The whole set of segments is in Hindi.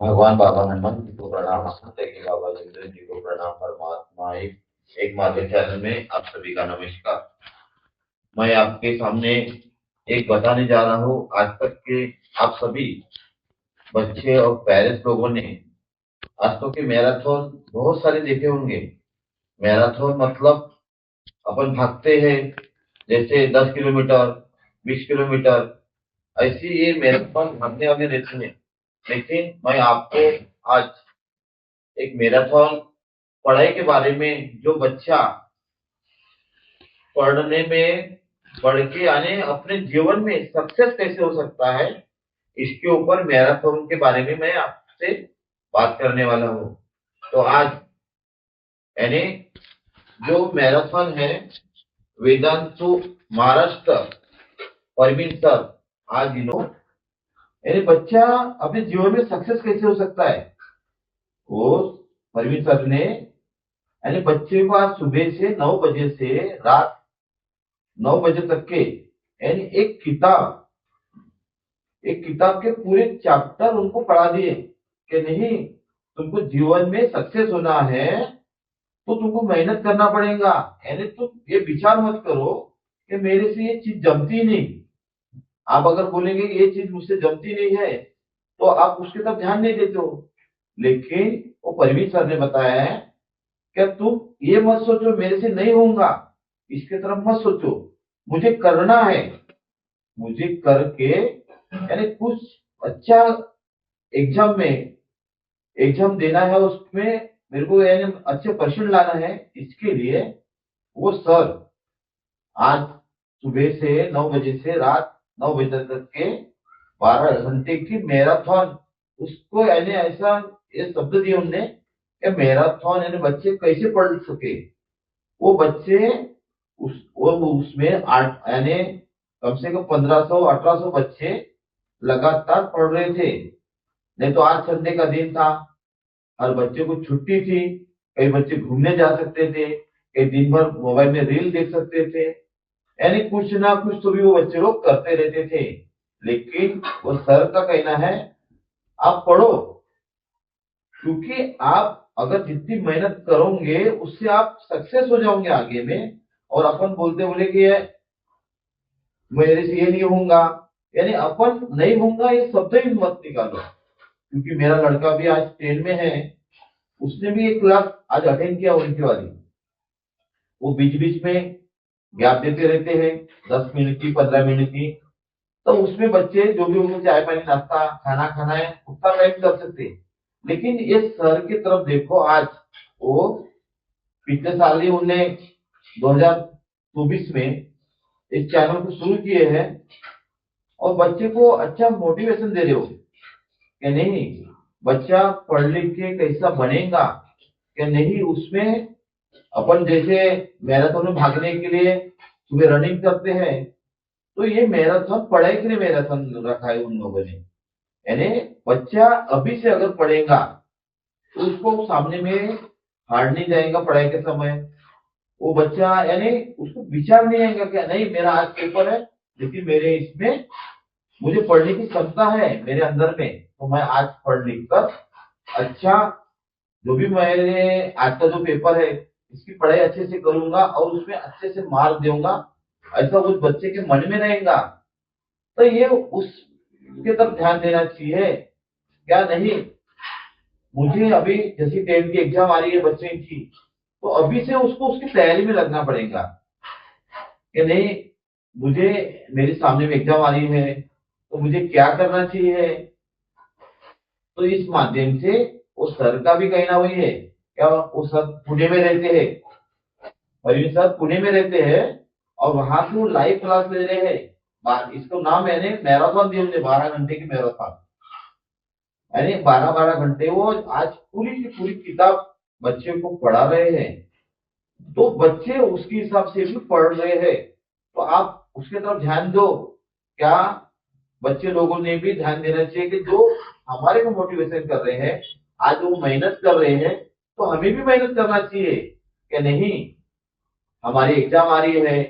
भगवान बाबा हनुमान जी को प्रणाम, देखिए बाबा जिंद्र जी को प्रणाम। परमात्मा एक माध्यम चैनल में आप सभी का नमस्कार। मैं आपके सामने एक बताने जा रहा हूँ। आज तक के आप सभी बच्चे और पेरेंट्स लोगों ने आज तक के मैराथन बहुत सारे देखे होंगे। मैराथन मतलब अपन भागते हैं, जैसे 10 किलोमीटर, 20 किलोमीटर, ऐसी ये मैराथन भागने वाले रहते हैं। लेकिन मैं आपको आज एक मैराथन पढ़ाई के बारे में, जो बच्चा पढ़ने में बढ़ के यानी अपने जीवन में सक्सेस कैसे हो सकता है, इसके ऊपर मैराथन के बारे में मैं आपसे बात करने वाला हूँ। तो आज यानी जो मैराथन है, वेदांतु महाराष्ट्र परवीन सर, आज यानी बच्चा अपने जीवन में सक्सेस कैसे हो सकता है, वो परवीन सर ने यानी बच्चे को आज सुबह से 9 बजे से रात 9 बजे तक के यानी एक किताब के पूरे चैप्टर उनको पढ़ा दिए कि नहीं, तुमको जीवन में सक्सेस होना है तो तुमको मेहनत करना पड़ेगा। यानी तुम ये विचार मत करो कि मेरे से ये चीज जमती नहीं। आप अगर बोलेंगे कि ये चीज मुझसे जमती नहीं है तो आप उसके तरफ ध्यान नहीं देते हो। लेकिन वो परवीन सर ने बताया है कि तुम ये मत सोचो मेरे से नहीं होगा, इसके तरफ मत सोचो, मुझे करना है, मुझे करके यानी कुछ अच्छा एग्जाम में एग्जाम देना है, उसमें मेरे को यानी अच्छे परसेंट लाना है। इसके लिए वो सर आज सुबह से 9 बजे से रात 9 बजे तक के 12 घंटे की मैराथन, उसको यानी ऐसा ये शब्द दिए उनने कि मैराथन यानी बच्चे कैसे पढ़ सके। वो बच्चे उसमें आठ यानी कम से कम 1500 1800 बच्चे लगातार पढ़ रहे थे। नहीं तो आज संडे का दिन था, हर बच्चे को छुट्टी थी, कई बच्चे घूमने जा सकते थे, कई दिन भर मोबाइल में रील देख सकते थे, यानी कुछ ना कुछ तो भी वो बच्चे लोग करते रहते थे। लेकिन वो सर का कहना है आप पढ़ो, क्योंकि आप अगर जितनी मेहनत करोगे उससे आप सक्सेस हो जाओगे आगे में। और अपन बोलते बोले कि मेरे से ये नहीं होगा, यानी अपन नहीं होगा ये शब्द ही मत निकालो। क्योंकि मेरा लड़का भी आज 10 में है, उसने भी एक क्लास आज अटेंड किया उनकी वाली। वो बीच बीच में गैप देते रहते हैं, 10 मिनट की 15 मिनट की। तो उसमें बच्चे जो भी उनको चाय पानी नाश्ता खाना खाना है उतना टाइम कर सकते हैं। लेकिन ये सर की तरफ देखो, आज वो पिछले साल ही उनने 2024 में इस चैनल को शुरू किए हैं और बच्चे को अच्छा मोटिवेशन दे रहे हो कि नहीं, बच्चा पढ़ लिख के कैसा बनेगा कि नहीं। उसमें अपन जैसे मैराथन में भागने के लिए सुबह रनिंग करते हैं, तो ये मैराथन पढ़ाई के लिए मैराथन रखा है उन लोगों ने। यानी बच्चा अभी से अगर पढ़ेगा तो उसको सामने में हार्ड नहीं जाएगा पढ़ाई के समय। वो बच्चा यानी उसको विचार नहीं आएगा कि नहीं मेरा आज पेपर है, लेकिन मेरे इसमें मुझे पढ़ने की क्षमता है मेरे अंदर में, तो मैं आज पढ़ लिख कर अच्छा जो भी मेरे आज का जो पेपर है इसकी पढ़ाई अच्छे से करूंगा और उसमें अच्छे से मार्क दूंगा, ऐसा उस बच्चे के मन में रहेगा। तो ये उसके तरफ ध्यान देना चाहिए क्या नहीं। मुझे अभी जैसे 10 की एग्जाम आ रही है बच्चे की, तो अभी से उसको उसकी तैयारी में लगना पड़ेगा कि नहीं, मुझे मेरे सामने में एग्जाम आ रही है तो मुझे क्या करना चाहिए। तो इस माध्यम से वो सर का भी कहना वही है। क्या वो सर पुणे में रहते हैं, परवीन सर पुणे में रहते हैं और वहां से वो लाइव क्लास ले रहे हैं। इसको नाम मैंने मैराथन दिया, 12 घंटे की मैराथन, यानी 12 12 घंटे वो आज पूरी की पूरी किताब बच्चे को पढ़ा रहे हैं। तो बच्चे उसके हिसाब से भी पढ़ रहे हैं, तो आप उसके तरफ ध्यान दो। क्या बच्चे लोगों ने भी ध्यान देना चाहिए कि जो हमारे को मोटिवेशन कर रहे हैं, आज वो मेहनत कर रहे हैं, तो हमें भी मेहनत करना चाहिए कि नहीं। हमारी एग्जाम आ रही है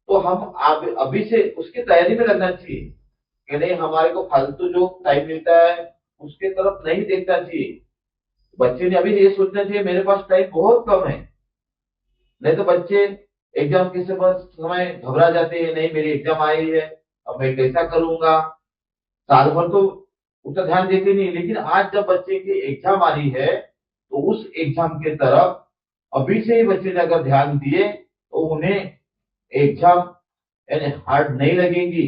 तो हम अभी से उसकी तैयारी में लगना चाहिए कि नहीं, हमारे को फालतू जो टाइम मिलता है उसके तरफ नहीं देखना चाहिए। बच्चे ने अभी ये सोचना चाहिए मेरे पास टाइम बहुत कम है। नहीं तो बच्चे एग्जाम के समय घबरा जाते हैं, नहीं मेरी एग्जाम आई है, अब मैं कैसा करूंगा। साल भर तो उतना ध्यान देते नहीं, लेकिन आज जब बच्चे की एग्जाम आ रही है तो उस एग्जाम के तरफ अभी से ही बच्चे ने अगर ध्यान दिए तो उन्हें एग्जाम यानी हार्ड नहीं लगेगी।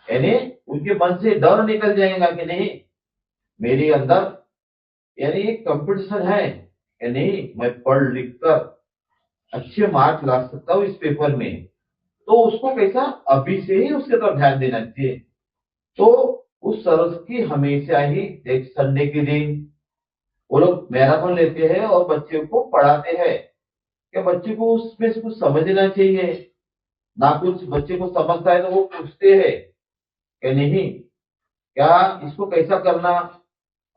यानी उनके मन से डर निकल जाएगा कि नहीं, मेरे अंदर यानी एक कंपटीशन है कि नहीं, मैं पढ़ लिख कर अच्छे मार्क्स ला सकता हूँ इस पेपर में। तो उसको कैसा अभी से ही उसके तरफ ध्यान देना चाहिए। तो उस सर की हमेशा ही एक संडे के दिन वो लोग मैराथन लेते हैं और बच्चे को पढ़ाते हैं कि बच्चे को उसमें से कुछ समझना चाहिए। ना कुछ बच्चे को समझता है तो वो पूछते हैं कि नहीं क्या इसको कैसा करना,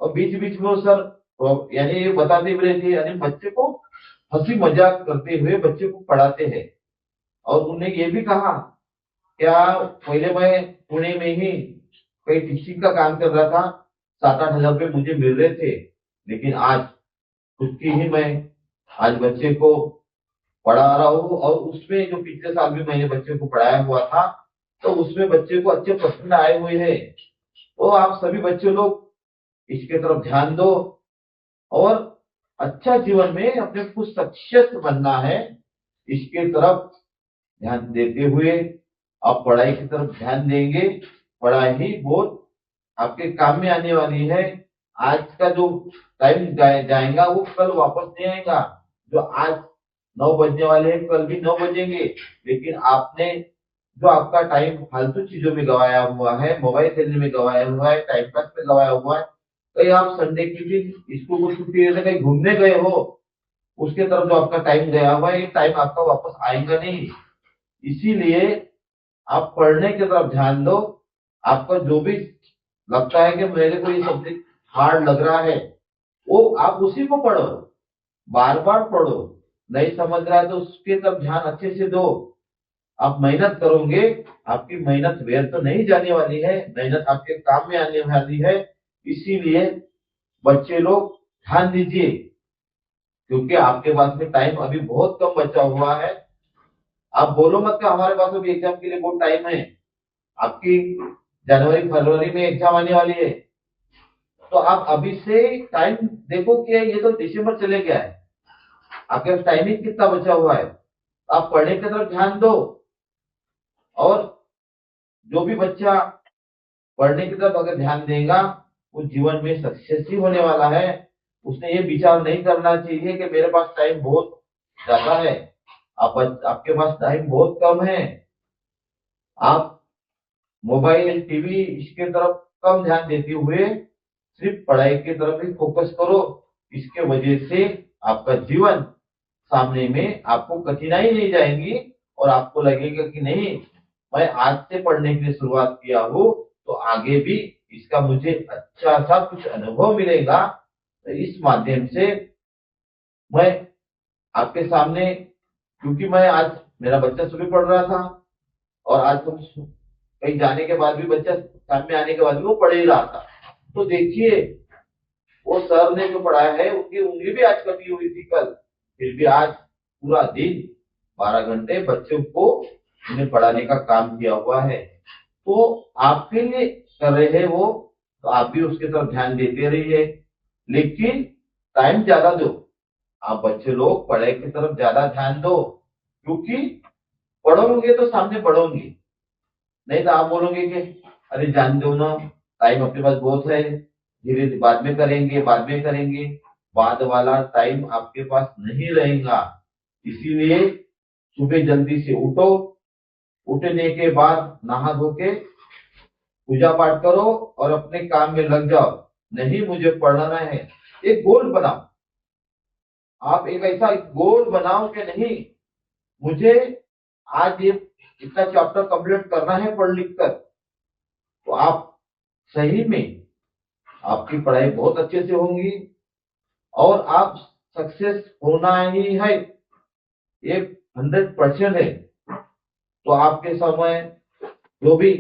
और बीच बीच में वो सर यानी ये बताते भी रहते हैं, यानी बच्चे को हंसी मजाक करते हुए बच्चे को पढ़ाते हैं। और उन्होंने ये भी कहा क्या पहले मैं पुणे में ही कहीं टीचिंग का काम कर रहा था, 7-8 हजार रुपये मुझे मिल रहे थे, लेकिन आज खुद की ही मैं आज बच्चे को पढ़ा रहा हूँ। और उसमें जो पिछले साल भी मैंने बच्चे को पढ़ाया हुआ था तो उसमें बच्चे को अच्छे प्रश्न आए हुए हैं। तो आप सभी बच्चे लोग इसके तरफ ध्यान दो और अच्छा जीवन में अपने को सक्सेस बनना है, इसके तरफ ध्यान देते हुए आप पढ़ाई की तरफ ध्यान देंगे। पढ़ाई बहुत आपके काम में आने वाली है। आज का जो टाइम जाएगा वो कल वापस नहीं आएगा। जो आज 9 बजने वाले हैं कल भी 9 बजेंगे, लेकिन आपने जो आपका टाइम फालतू चीजों में गवाया हुआ है, मोबाइल खेलने में गवाया हुआ है, टाइम पास में गवाया हुआ है, कहीं आप संडे के दिन स्कूल को छुट्टी है कहीं घूमने गए हो, उसके तरफ जो आपका टाइम गया हुआ है ये टाइम आपका वापस आएगा नहीं। इसीलिए आप पढ़ने की तरफ ध्यान दो। आपका जो भी लगता है कि मेरे को ये सब्जेक्ट हार्ड लग रहा है वो आप उसी को पढ़ो, बार बार पढ़ो। नहीं समझ रहा है तो उसके तरफ ध्यान अच्छे से दो। आप मेहनत करोगे, आपकी मेहनत व्यर्थ तो नहीं जाने वाली है, मेहनत आपके काम में आने वाली है। इसीलिए बच्चे लोग ध्यान दीजिए, क्योंकि आपके पास में टाइम अभी बहुत कम बचा हुआ है। आप बोलो मत कि हमारे पास अभी एग्जाम के लिए बहुत टाइम है, आपकी जनवरी फरवरी में एग्जाम आने वाली है। तो आप अभी से टाइम देखो कि ये तो दिसंबर चले गया है, आपके पास टाइमिंग कितना बचा हुआ है। आप पढ़ने की तरफ ध्यान दो। और जो भी बच्चा पढ़ने की तरफ अगर ध्यान देगा वो जीवन में सक्सेस ही होने वाला है। उसने ये विचार नहीं करना चाहिए कि मेरे पास टाइम बहुत ज्यादा है। आपके पास टाइम बहुत कम है। आप मोबाइल टीवी इसके तरफ कम ध्यान देते हुए सिर्फ पढ़ाई की तरफ ही फोकस करो। इसके वजह से आपका जीवन सामने में आपको कठिनाई नहीं जाएंगी और आपको लगेगा कि नहीं, मैं आज से पढ़ने के लिए शुरुआत किया हूँ तो आगे भी इसका मुझे अच्छा सा कुछ अनुभव मिलेगा। तो इस माध्यम से मैं आपके सामने, क्योंकि मैं आज मेरा बच्चा सुबह पढ़ रहा था और आज तुम कहीं जाने के बाद भी बच्चा सामने आने के बाद भी वो पढ़ ही रहा था। तो देखिए वो सर ने जो पढ़ाया है उनकी उंगली भी आज कटी हुई थी कल, फिर भी आज पूरा दिन 12 घंटे बच्चों को उन्हें पढ़ाने का काम किया हुआ है। तो आपके लिए कर रहे हैं वो, तो आप भी उसके तरफ ध्यान देते रहिए, लेकिन टाइम ज्यादा दो। आप बच्चे लोग पढ़ाई की तरफ ज्यादा ध्यान दो, क्योंकि पढ़ोगे तो सामने बढ़ोगे। नहीं तो आप बोलोगे कि अरे जान दो ना, टाइम अपने पास बहुत है, धीरे धीरे बाद में करेंगे बाद में करेंगे। बाद वाला टाइम आपके पास नहीं रहेगा। इसीलिए सुबह जल्दी से उठो, उठने के बाद नहा धो के पूजा पाठ करो और अपने काम में लग जाओ। नहीं मुझे पढ़ना है, एक गोल बनाओ। आप एक ऐसा गोल बनाओ कि नहीं मुझे आज ये इतना चैप्टर कंप्लीट करना है पढ़ लिख कर। तो आप सही में आपकी पढ़ाई बहुत अच्छे से होंगी और आप सक्सेस होना ही है, ये 100% है। तो आपके समय जो भी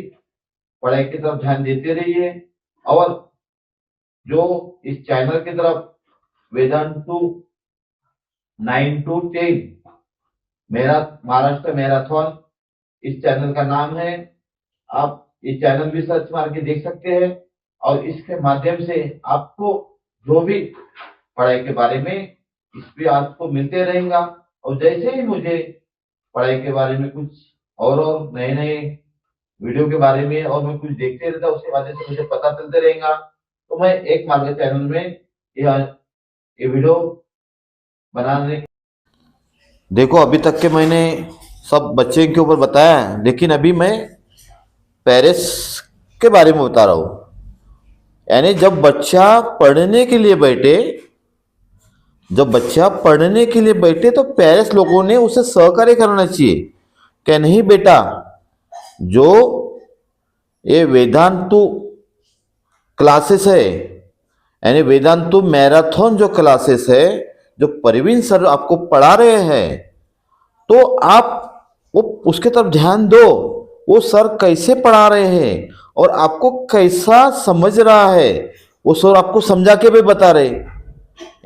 पढ़ाई की तरफ ध्यान देते रहिए और जो इस चैनल की तरफ वेदांतु 9 to 10 मेरा महाराष्ट्र मैराथन इस चैनल का नाम है। आप ये चैनल भी सर्च मार के देख सकते हैं और इसके माध्यम से आपको जो भी पढ़ाई के बारे में इस पे आपको मिलते रहेगा। और जैसे ही मुझे पढ़ाई के बारे में कुछ और नए नए वीडियो के बारे में और मैं कुछ देखते रहता उसके वजह से मुझे पता चलते रहेगा। तो मैं एक मार्ग चैनल में ये वीडियो बनाने देखो अभी तक के मैंने सब बच्चे के ऊपर बताया है, लेकिन अभी मैं पेरेंट्स के बारे में बता रहा हूँ। यानी जब बच्चा पढ़ने के लिए बैठे तो पेरेंट्स लोगों ने उसे सहकार्य करना चाहिए क्या नहीं बेटा, जो ये वेदांतु क्लासेस है यानी वेदांतु मैराथन जो क्लासेस है जो परवीन सर आपको पढ़ा रहे हैं, तो आप वो उसके तरफ ध्यान दो। वो सर कैसे पढ़ा रहे हैं और आपको कैसा समझ रहा है, वो सर आपको समझा के भी बता रहे।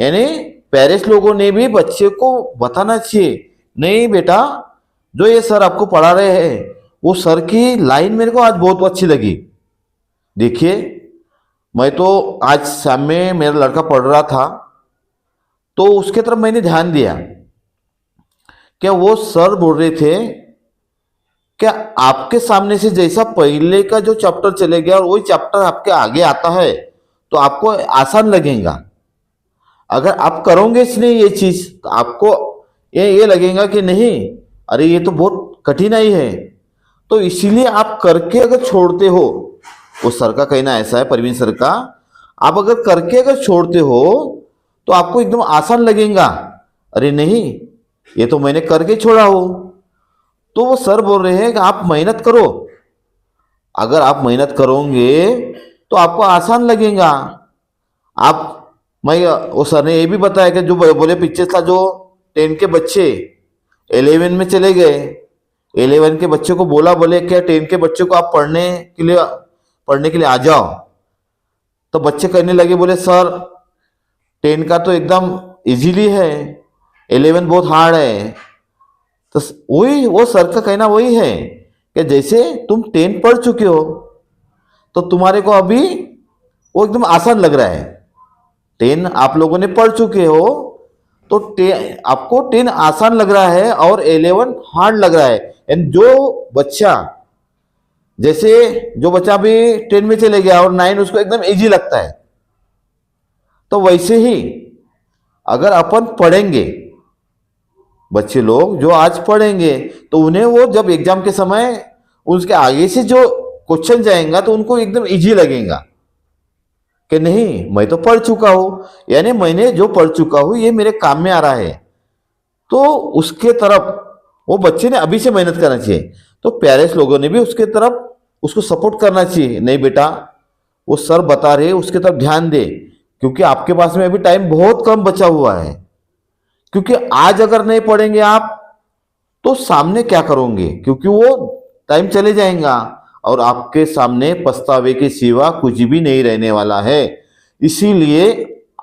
यानी पेरेंट्स लोगों ने भी बच्चे को बताना चाहिए, नहीं बेटा जो ये सर आपको पढ़ा रहे हैं वो सर की लाइन मेरे को आज बहुत अच्छी लगी। देखिए मैं तो आज शाम में मेरा लड़का पढ़ रहा था तो उसके तरफ मैंने ध्यान दिया। क्या वो सर बोल रहे थे क्या आपके सामने से जैसा पहले का जो चैप्टर चले गया और वही चैप्टर आपके आगे आता है तो आपको आसान लगेगा। अगर आप करोगे इसलिए ये चीज तो आपको ये लगेगा कि नहीं अरे ये तो बहुत कठिनाई है। तो इसीलिए आप करके अगर छोड़ते हो, वो सर का कहना ऐसा है परवीन सर का, आप अगर करके अगर छोड़ते हो तो आपको एकदम आसान लगेगा। अरे नहीं ये तो मैंने करके छोड़ा हो। तो वो सर बोल रहे हैं कि आप मेहनत करो, अगर आप मेहनत करोगे तो आपको आसान लगेगा। आप मैं वो सर ने ये भी बताया कि जो बोले पीछे था जो 10 के बच्चे 11 में चले गए, 11 के बच्चों को बोले क्या 10 के बच्चों को आप पढ़ने के लिए आ जाओ। तो बच्चे कहने लगे बोले सर 10 का तो एकदम इजीली है, 11 बहुत हार्ड है। तो वही वो सर का कहना वही है कि जैसे तुम 10 पढ़ चुके हो तो तुम्हारे को अभी वो एकदम आसान लग रहा है। 10 आप लोगों ने पढ़ चुके हो तो आपको 10 आसान लग रहा है और 11 हार्ड लग रहा है। एंड जो बच्चा भी 10 में चले गया और 9 उसको एकदम इजी लगता है। तो वैसे ही अगर अपन पढ़ेंगे, बच्चे लोग जो आज पढ़ेंगे तो उन्हें वो जब एग्जाम के समय उसके आगे से जो क्वेश्चन जाएगा तो उनको एकदम इजी लगेगा कि नहीं मैं तो पढ़ चुका हूं, यानी मैंने जो पढ़ चुका हूं ये मेरे काम में आ रहा है। तो उसके तरफ वो बच्चे ने अभी से मेहनत करना चाहिए। तो पेरेंट्स लोगों ने भी उसके तरफ उसको सपोर्ट करना चाहिए, नहीं बेटा वो सर बता रहे उसके तरफ ध्यान दे, क्योंकि आपके पास में अभी टाइम बहुत कम बचा हुआ है। क्योंकि आज अगर नहीं पढ़ेंगे आप तो सामने क्या करोगे, क्योंकि वो टाइम चले जाएगा और आपके सामने पछतावे के सिवा कुछ भी नहीं रहने वाला है। इसीलिए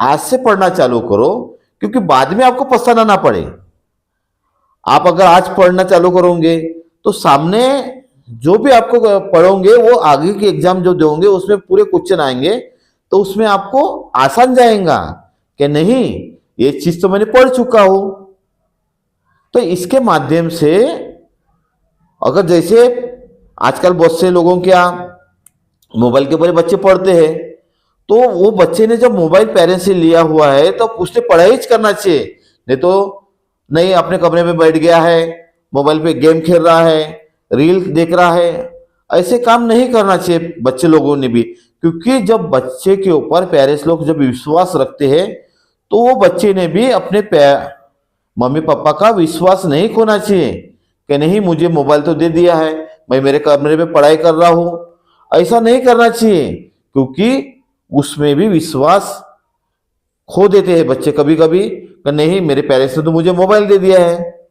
आज से पढ़ना चालू करो, क्योंकि बाद में आपको पछताना ना पड़े। आप अगर आज पढ़ना चालू करोगे तो सामने जो भी आपको पढ़ोगे वो आगे के एग्जाम जो दोगे उसमें पूरे क्वेश्चन आएंगे तो उसमें आपको आसान जाएगा कि नहीं ये चीज तो मैंने पढ़ चुका हूं। तो इसके माध्यम से अगर जैसे आजकल बहुत से लोगों क्या मोबाइल के ऊपर बच्चे पढ़ते हैं, तो वो बच्चे ने जब मोबाइल पेरेंट्स से लिया हुआ है तो उसने पढ़ाई करना चाहिए, नहीं तो नहीं अपने कमरे में बैठ गया है, मोबाइल पे गेम खेल रहा है, रील देख रहा है। ऐसे काम नहीं करना चाहिए बच्चे लोगों ने भी, क्योंकि जब बच्चे के ऊपर पेरेंट्स लोग जब विश्वास रखते हैं तो वो बच्चे ने भी अपने मम्मी पापा का विश्वास नहीं खोना चाहिए कि नहीं मुझे मोबाइल तो दे दिया है, मैं मेरे कमरे में पढ़ाई कर रहा हूं। ऐसा नहीं करना चाहिए, क्योंकि उसमें भी विश्वास खो देते हैं बच्चे कभी कभी कि नहीं मेरे पेरेंट्स ने तो मुझे मोबाइल दे दिया है,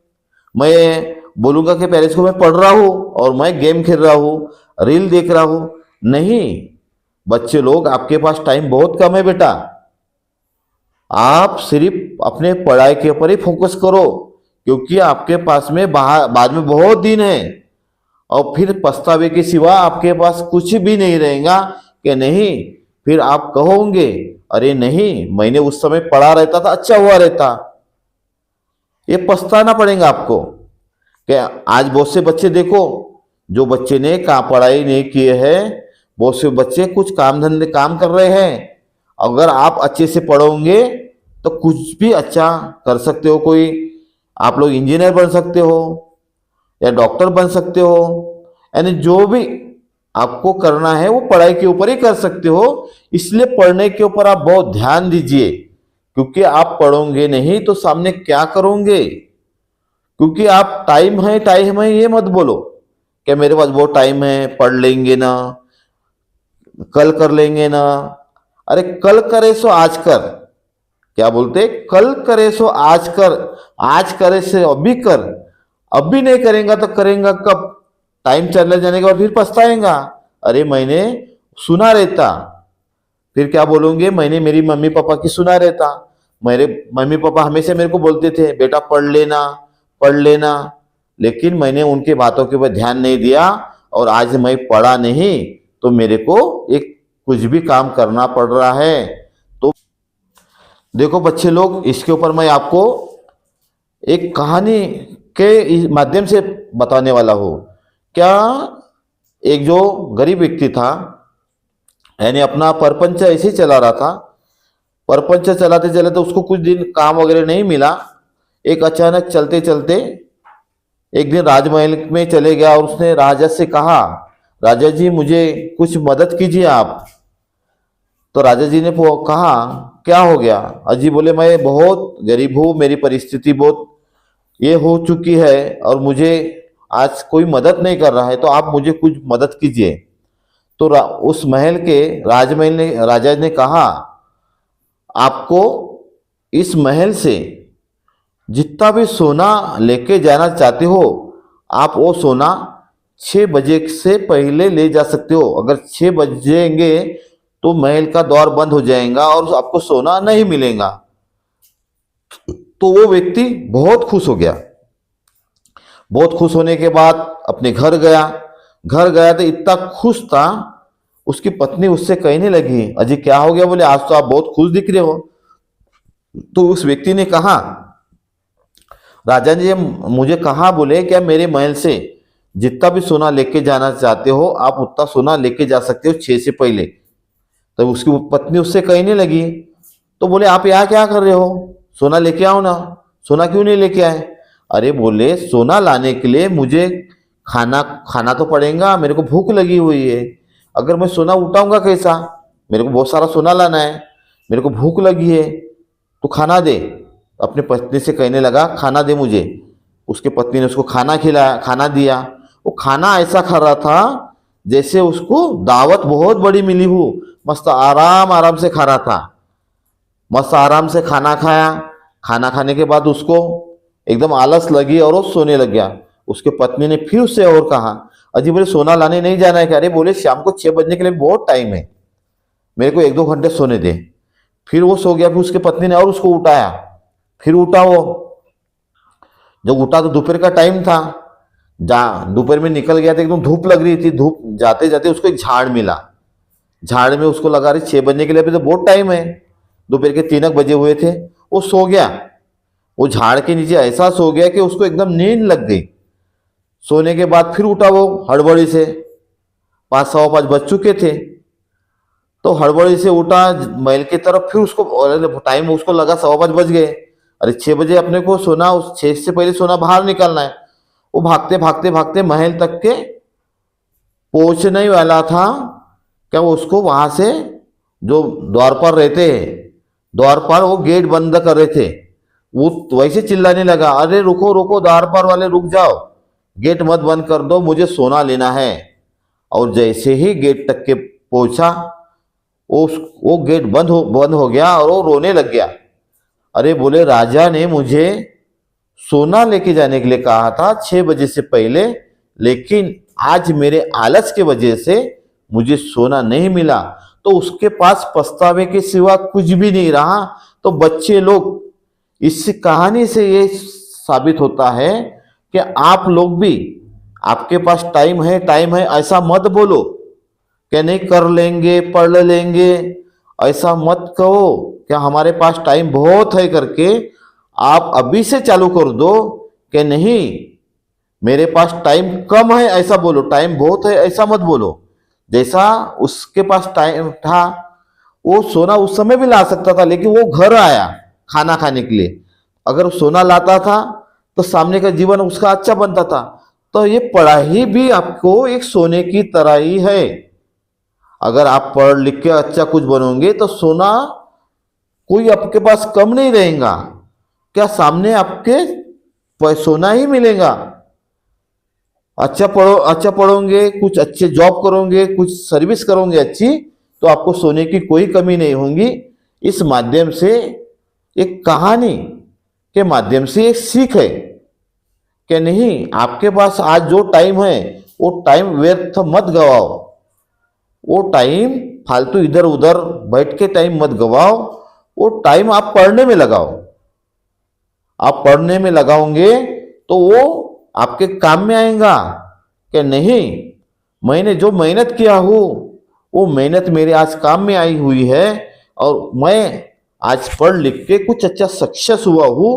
मैं बोलूंगा कि पेरेंट्स को मैं पढ़ रहा हूं और मैं गेम खेल रहा हूं, रील देख रहा हूं। नहीं, बच्चे लोग, आपके पास टाइम बहुत कम है बेटा। आप सिर्फ अपने पढ़ाई के ऊपर ही फोकस करो, क्योंकि आपके पास में बाद में बहुत दिन है, और फिर पछतावे के सिवा आपके पास कुछ भी नहीं रहेगा कि नहीं। फिर आप कहोगे अरे नहीं, मैंने उस समय पढ़ा रहता था, अच्छा हुआ रहता। ये पछताना पड़ेगा आपको कि आज बहुत से बच्चे देखो, जो बच्चे ने पढ़ाई नहीं किए हैं, बहुत से बच्चे कुछ काम धंधे काम कर रहे हैं। अगर आप अच्छे से पढ़ोगे तो कुछ भी अच्छा कर सकते हो। कोई आप लोग इंजीनियर बन सकते हो या डॉक्टर बन सकते हो, यानी जो भी आपको करना है वो पढ़ाई के ऊपर ही कर सकते हो। इसलिए पढ़ने के ऊपर आप बहुत ध्यान दीजिए, क्योंकि आप पढ़ोगे नहीं तो सामने क्या करोगे। क्योंकि आप टाइम है ये मत बोलो कि मेरे पास बहुत टाइम है, पढ़ लेंगे ना, कल कर लेंगे ना। अरे कल करे सो आज कर, क्या बोलते, कल करे सो आज कर, आज करे से अभी कर। अभी नहीं करेगा तो करेगा कब? टाइम चले जाने के बाद फिर पछताएगा, अरे मैंने सुना रहता। फिर क्या बोलोगे, मैंने मेरी मम्मी पापा की सुना रहता। मेरे मम्मी पापा हमेशा मेरे को बोलते थे बेटा पढ़ लेना पढ़ लेना, लेकिन मैंने उनके बातों के ऊपर ध्यान नहीं दिया, और आज मैं पढ़ा नहीं तो मेरे को एक कुछ भी काम करना पड़ रहा है। तो देखो बच्चे लोग, इसके ऊपर मैं आपको एक कहानी के माध्यम से बताने वाला हूँ। क्या, एक जो गरीब व्यक्ति था, यानी अपना परपंच ऐसे ही चला रहा था। परपंच चलाते चलाते उसको कुछ दिन काम वगैरह नहीं मिला। एक अचानक चलते चलते एक दिन राजमहल में चले गया और उसने राजा से कहा, राजा जी मुझे कुछ मदद कीजिए आप। तो राजा जी ने कहा क्या हो गया? अजी बोले मैं बहुत गरीब हूँ, मेरी परिस्थिति बहुत ये हो चुकी है और मुझे आज कोई मदद नहीं कर रहा है, तो आप मुझे कुछ मदद कीजिए। तो उस महल के राजमहल ने राजा ने कहा, आपको इस महल से जितना भी सोना लेके जाना चाहते हो, आप वो सोना 6 बजे से पहले ले जा सकते हो। अगर 6 बजेंगे तो महल का द्वार बंद हो जाएगा और आपको सोना नहीं मिलेगा। तो वो व्यक्ति बहुत खुश हो गया। बहुत खुश होने के बाद अपने घर गया। घर गया तो इतना खुश था, उसकी पत्नी उससे कहने लगी, अजी क्या हो गया? बोले आज तो आप बहुत खुश दिख रहे हो। तो उस व्यक्ति ने कहा, राजा जी मुझे कहा बोले क्या मेरे महल से जितना भी सोना लेके जाना चाहते हो आप उतना सोना लेके जा सकते हो 6 से पहले। तो उसकी पत्नी उससे कहने लगी, तो बोले आप यहाँ क्या कर रहे हो, सोना लेके आओ ना। सोना क्यों नहीं लेके आए? अरे बोले सोना लाने के लिए मुझे खाना खाना तो पड़ेगा, मेरे को भूख लगी हुई है। अगर मैं सोना उठाऊंगा कैसा? मेरे को बहुत सारा सोना लाना है, मेरे को भूख लगी है, तो खाना दे। अपनी पत्नी से कहने लगा खाना दे मुझे। उसके पत्नी ने उसको खाना खिलाया, खाना दिया। वो खाना ऐसा खा रहा था जैसे उसको दावत बहुत बड़ी मिली हो। मस्त आराम आराम से खा रहा था, मस्त आराम से खाना खाया। खाना खाने के बाद उसको एकदम आलस लगी और वो सोने लग गया। उसके पत्नी ने फिर उससे और कहा, अजी बोले सोना लाने नहीं जाना है क्या? अरे बोले शाम को 6 बजने के लिए बहुत टाइम है, मेरे को 1-2 घंटे सोने दे। फिर वो सो गया। फिर उसके पत्नी ने और उसको उठाया। फिर उठा वो, जब उठा तो दोपहर का टाइम था। दोपहर में निकल गया था, एकदम धूप लग रही थी। धूप जाते जाते उसको एक झाड़ मिला। झाड़ में उसको लगा रही 6 बजने के लिए अभी तो बहुत टाइम है, दोपहर के 3 बजे हुए थे। वो सो गया। वो झाड़ के नीचे ऐसा सो गया कि उसको एकदम नींद लग गई। सोने के बाद फिर उठा वो हड़बड़ी से, 5-5:15 बज चुके थे। तो हड़बड़ी से उठा महल की तरफ। फिर उसको टाइम उसको लगा 5:15 बज गए। अरे 6 बजे अपने को सोना, उस 6 से पहले सोना बाहर निकालना है। वो भागते भागते भागते महल तक के पहुंचने वाला था। क्या वो उसको वहां से जो द्वार पर रहते हैं, द्वार पर वो गेट बंद कर रहे थे। वो वैसे चिल्लाने लगा, अरे रुको रुको द्वार पर वाले रुक जाओ, गेट मत बंद कर दो, मुझे सोना लेना है। और जैसे ही गेट तक के पहुंचा, वो गेट बंद हो गया और वो रोने लग गया। अरे बोले राजा ने मुझे सोना लेके जाने के लिए कहा था 6 बजे से पहले, लेकिन आज मेरे आलस के वजह से मुझे सोना नहीं मिला। तो उसके पास पछतावे के सिवा कुछ भी नहीं रहा। तो बच्चे लोग इस कहानी से ये साबित होता है कि आप लोग भी, आपके पास टाइम है ऐसा मत बोलो कि नहीं कर लेंगे, पढ़ लेंगे, ऐसा मत कहो कि हमारे पास टाइम बहुत है करके आप अभी से चालू कर दो कि नहीं मेरे पास टाइम कम है ऐसा बोलो, टाइम बहुत है ऐसा मत बोलो। जैसा उसके पास टाइम था, वो सोना उस समय भी ला सकता था, लेकिन वो घर आया खाना खाने के लिए। अगर वो सोना लाता था तो सामने का जीवन उसका अच्छा बनता था। तो ये पढ़ाई भी आपको एक सोने की तरह ही है। अगर आप पढ़ लिख के अच्छा कुछ बनोगे तो सोना कोई आपके पास कम नहीं रहेगा। क्या सामने आपके सोना ही मिलेगा। अच्छा पढ़ोगे, कुछ अच्छे जॉब करोगे, कुछ सर्विस करोगे अच्छी, तो आपको सोने की कोई कमी नहीं होगी। इस माध्यम से एक कहानी के माध्यम से एक सीख है कि नहीं आपके पास आज जो टाइम है वो टाइम व्यर्थ मत गवाओ। वो टाइम फालतू इधर उधर बैठ के टाइम मत गवाओ। वो टाइम आप पढ़ने में लगाओ। आप पढ़ने में लगाओगे तो वो आपके काम में आएगा कि नहीं मैंने जो मेहनत किया हूँ वो मेहनत मेरे आज काम में आई हुई है और मैं आज पढ़ लिख के कुछ अच्छा सक्सेस हुआ हूँ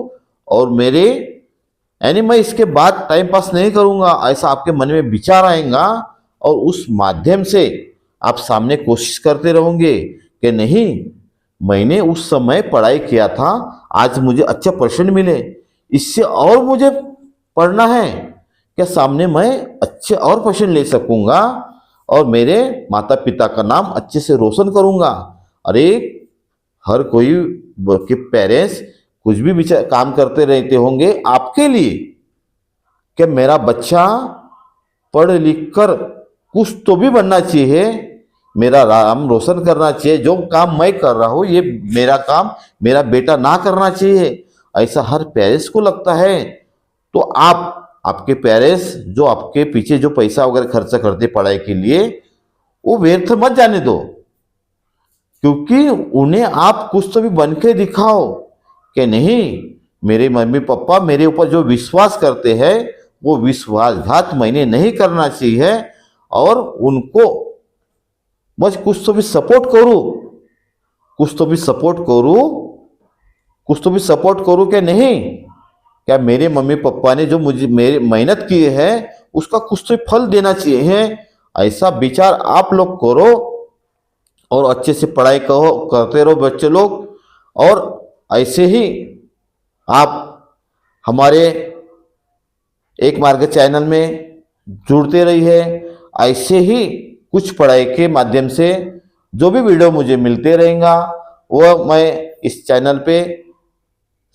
और मेरे यानी मैं इसके बाद टाइम पास नहीं करूँगा, ऐसा आपके मन में विचार आएगा। और उस माध्यम से आप सामने कोशिश करते रहोगे कि नहीं मैंने उस समय पढ़ाई किया था, आज मुझे अच्छे परसेंट मिले, इससे और मुझे पढ़ना है क्या सामने मैं अच्छे और परसेंट ले सकूंगा और मेरे माता पिता का नाम अच्छे से रोशन करूंगा। अरे हर कोई के पेरेंट्स कुछ भी विचार काम करते रहते होंगे आपके लिए कि मेरा बच्चा पढ़ लिख कर कुछ तो भी बनना चाहिए, मेरा नाम रोशन करना चाहिए। जो काम मैं कर रहा हूँ ये मेरा काम मेरा बेटा ना करना चाहिए, ऐसा हर पेरेंट्स को लगता है। तो आपके पेरेंट्स जो आपके पीछे जो पैसा वगैरह खर्चा करते पढ़ाई के लिए वो व्यर्थ मत जाने दो, क्योंकि उन्हें आप कुछ तो भी बन के दिखाओ कि नहीं मेरे मम्मी पापा मेरे ऊपर जो विश्वास करते हैं वो विश्वासघात मैंने नहीं करना चाहिए और उनको बस कुछ तो भी सपोर्ट करूं, कुछ तो भी सपोर्ट करूं, कुछ तो भी सपोर्ट करूं कि नहीं क्या मेरे मम्मी पापा ने जो मुझे मेरी मेहनत की है उसका कुछ तो फल देना चाहिए है। ऐसा विचार आप लोग करो और अच्छे से पढ़ाई करते रहो बच्चे लोग। और ऐसे ही आप हमारे एक मार्ग चैनल में जुड़ते रहिए। ऐसे ही कुछ पढ़ाई के माध्यम से जो भी वीडियो मुझे मिलते रहेगा वह मैं इस चैनल पे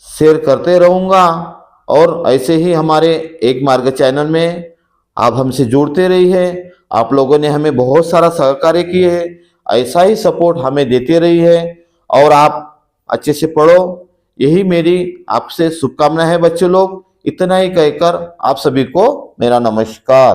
शेयर करते रहूँगा। और ऐसे ही हमारे एक मार्ग चैनल में आप हमसे जुड़ते रहिए। आप लोगों ने हमें बहुत सारा सहकार्य किए है, ऐसा ही सपोर्ट हमें देते रहिए और आप अच्छे से पढ़ो, यही मेरी आपसे शुभकामना है बच्चे लोग। इतना ही कहकर आप सभी को मेरा नमस्कार।